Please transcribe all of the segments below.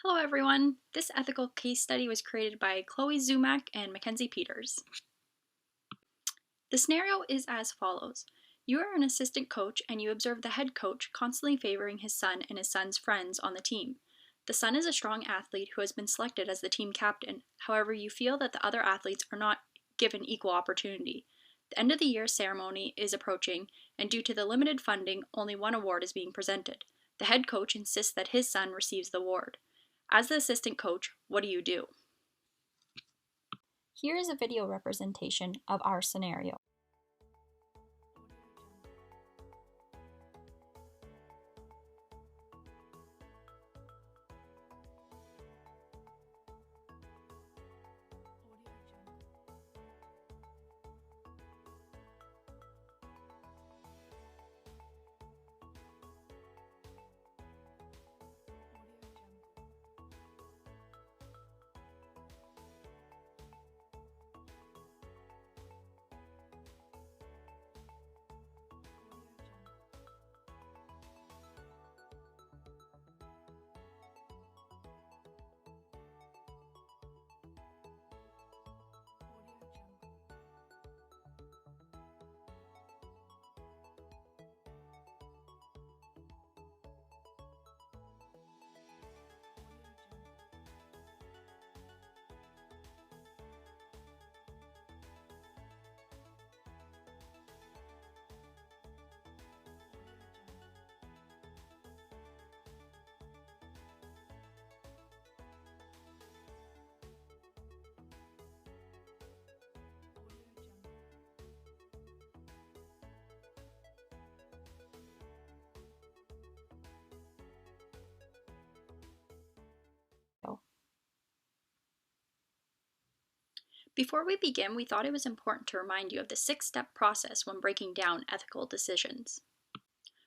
Hello everyone! This ethical case study was created by Chloe Zumak and Mackenzie Peters. The scenario is as follows. You are an assistant coach and you observe the head coach constantly favoring his son and his son's friends on the team. The son is a strong athlete who has been selected as the team captain. However, you feel that the other athletes are not given equal opportunity. The end of the year ceremony is approaching, and due to the limited funding, only one award is being presented. The head coach insists that his son receives the award. As the assistant coach, what do? Here is a video representation of our scenario. Before we begin, we thought it was important to remind you of the 6-step process when breaking down ethical decisions.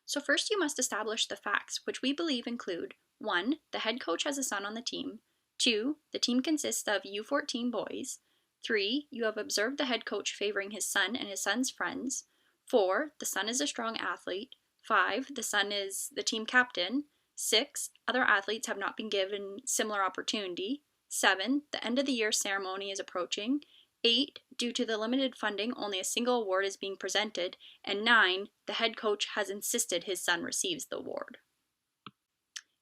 So first you must establish the facts, which we believe include 1. The head coach has a son on the team. 2. The team consists of U14 boys. 3. You have observed the head coach favoring his son and his son's friends. 4. The son is a strong athlete. 5. The son is the team captain. 6. Other athletes have not been given similar opportunity. 7. The end of the year ceremony is approaching. 8. Due to the limited funding, only a single award is being presented. And 9. The head coach has insisted his son receives the award.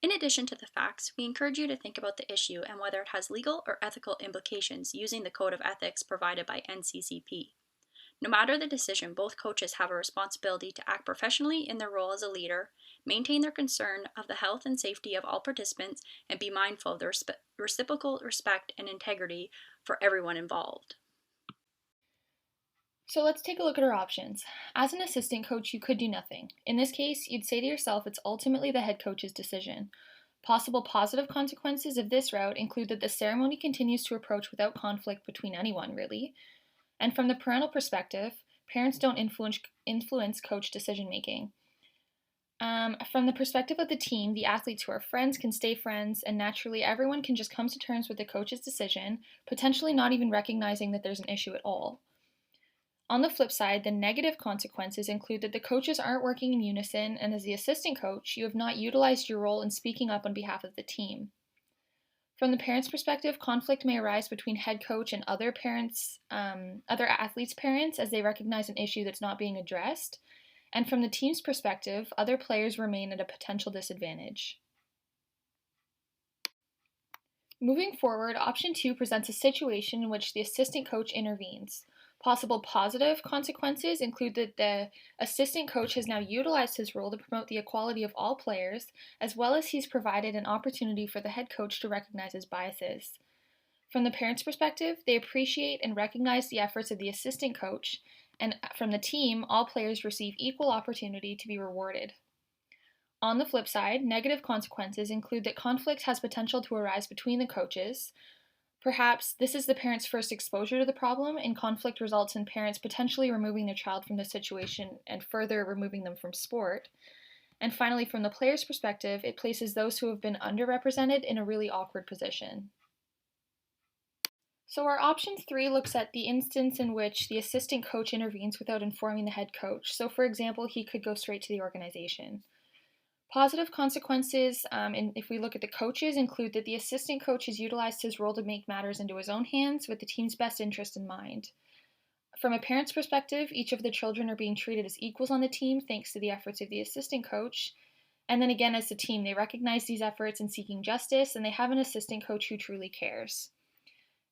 In addition to the facts, we encourage you to think about the issue and whether it has legal or ethical implications using the Code of Ethics provided by NCCP. No matter the decision, both coaches have a responsibility to act professionally in their role as a leader, maintain their concern of the health and safety of all participants, and be mindful of the reciprocal respect and integrity for everyone involved. So let's take a look at our options. As an assistant coach, you could do nothing. In this case, you'd say to yourself it's ultimately the head coach's decision. Possible positive consequences of this route include that the ceremony continues to approach without conflict between anyone, really. And from the parental perspective, parents don't influence coach decision-making. From the perspective of the team, the athletes who are friends can stay friends, and naturally everyone can just come to terms with the coach's decision, potentially not even recognizing that there's an issue at all. On the flip side, the negative consequences include that the coaches aren't working in unison, and as the assistant coach, you have not utilized your role in speaking up on behalf of the team. From the parents' perspective, conflict may arise between head coach and other athletes' parents as they recognize an issue that's not being addressed. And from the team's perspective, other players remain at a potential disadvantage. Moving forward, option 2 presents a situation in which the assistant coach intervenes. Possible positive consequences include that the assistant coach has now utilized his role to promote the equality of all players, as well as he's provided an opportunity for the head coach to recognize his biases. From the parents' perspective, they appreciate and recognize the efforts of the assistant coach, and from the team, all players receive equal opportunity to be rewarded. On the flip side, negative consequences include that conflict has potential to arise between the coaches. Perhaps this is the parents' first exposure to the problem, and conflict results in parents potentially removing their child from the situation and further removing them from sport. And finally, from the player's perspective, it places those who have been underrepresented in a really awkward position. So our option 3 looks at the instance in which the assistant coach intervenes without informing the head coach. So for example, he could go straight to the organization. Positive consequences, and if we look at the coaches, include that the assistant coach has utilized his role to make matters into his own hands with the team's best interest in mind. From a parent's perspective, each of the children are being treated as equals on the team thanks to the efforts of the assistant coach. And then again, as a team, they recognize these efforts in seeking justice, and they have an assistant coach who truly cares.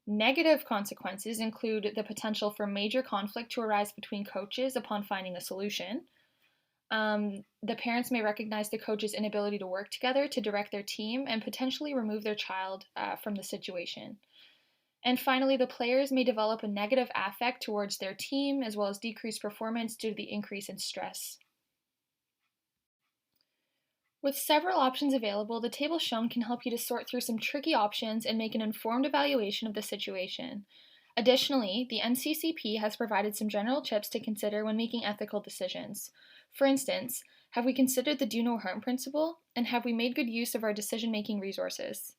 Negative consequences include the potential for major conflict to arise between coaches upon finding a solution. The parents may recognize the coach's inability to work together to direct their team and potentially remove their child from the situation. And finally, the players may develop a negative affect towards their team as well as decreased performance due to the increase in stress. With several options available, the table shown can help you to sort through some tricky options and make an informed evaluation of the situation. Additionally, the NCCP has provided some general tips to consider when making ethical decisions. For instance, have we considered the do no harm principle, and have we made good use of our decision-making resources?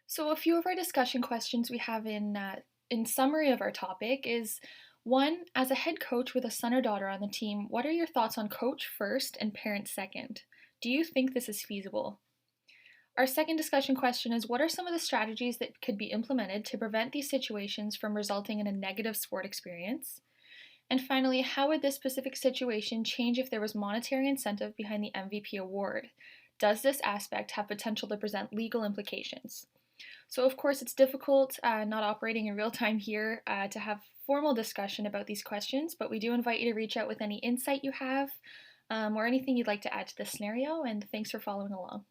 So a few of our discussion questions we have in summary of our topic is, one, as a head coach with a son or daughter on the team, what are your thoughts on coach first and parent second? Do you think this is feasible? Our second discussion question is, what are some of the strategies that could be implemented to prevent these situations from resulting in a negative sport experience? And finally, how would this specific situation change if there was monetary incentive behind the MVP award? Does this aspect have potential to present legal implications? So of course it's difficult not operating in real time here to have formal discussion about these questions, but we do invite you to reach out with any insight you have or anything you'd like to add to this scenario, and thanks for following along.